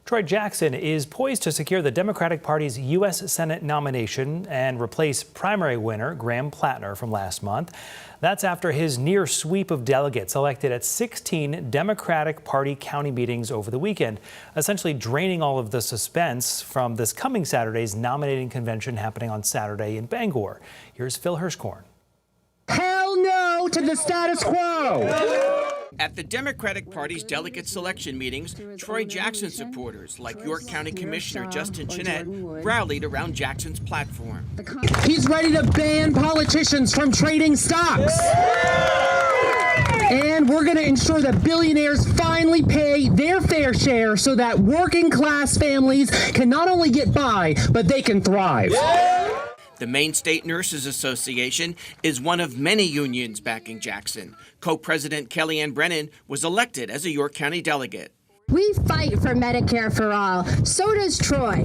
Troy Jackson is poised to secure the Democratic Party's U.S. Senate nomination and replace primary winner Graham Plattner from last month. That's after his near sweep of delegates elected at 16 Democratic Party county meetings over the weekend, essentially draining all of the suspense from this coming Saturday's nominating convention happening on Saturday in Bangor. Here's Phil Hirschkorn. Hell no to the status quo! At the Democratic Party's delegate selection meetings, Troy Jackson supporters like York County Commissioner Justin Chenette rallied around Jackson's platform. He's ready to ban politicians from trading stocks. And we're going to ensure that billionaires finally pay their fair share so that working class families can not only get by, but they can thrive. The Maine State Nurses Association is one of many unions backing Jackson. Co-president Kellyanne Brennan was elected as a York County delegate. We fight for Medicare for all. So does Troy.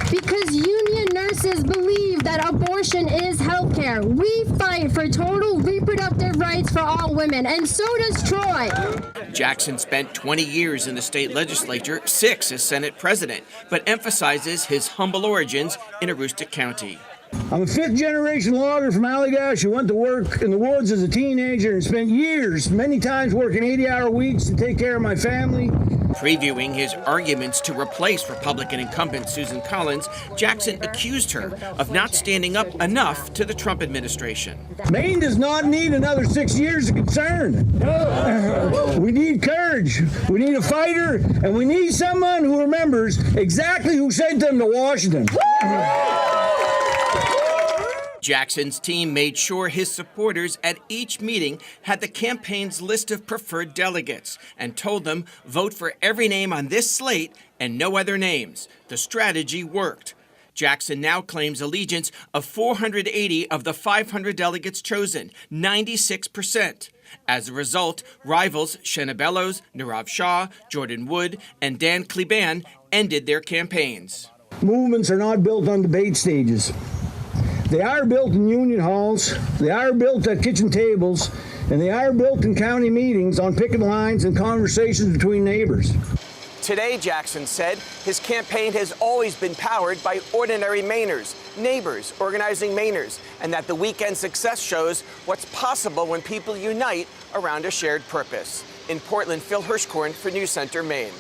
Because union nurses believe that abortion is health care. We fight for total reproductive rights for all women, and so does Troy. Jackson spent 20 years in the state legislature, 6 as Senate president, but emphasizes his humble origins in Aroostook County. I'm a fifth-generation logger from Allagash who went to work in the woods as a teenager and spent years, many times working 80-hour weeks to take care of my family. Previewing his arguments to replace Republican incumbent Susan Collins, Jackson accused her of not standing up enough to the Trump administration. Maine does not need another 6 years of concern. We need courage, we need a fighter, and we need someone who remembers exactly who sent them to Washington. Jackson's team made sure his supporters at each meeting had the campaign's list of preferred delegates and told them vote for every name on this slate and no other names. The strategy worked. Jackson now claims allegiance of 480 of the 500 delegates chosen, 96%. As a result, rivals Shenna Bellows, Nirav Shah, Jordan Wood, and Dan Kleban ended their campaigns. Movements are not built on debate stages. They are built in union halls, they are built at kitchen tables, and they are built in county meetings on picket lines and conversations between neighbors. Today, Jackson said, his campaign has always been powered by ordinary Mainers, neighbors organizing Mainers, and that the weekend success shows what's possible when people unite around a shared purpose. In Portland, Phil Hirschkorn for News Center, Maine.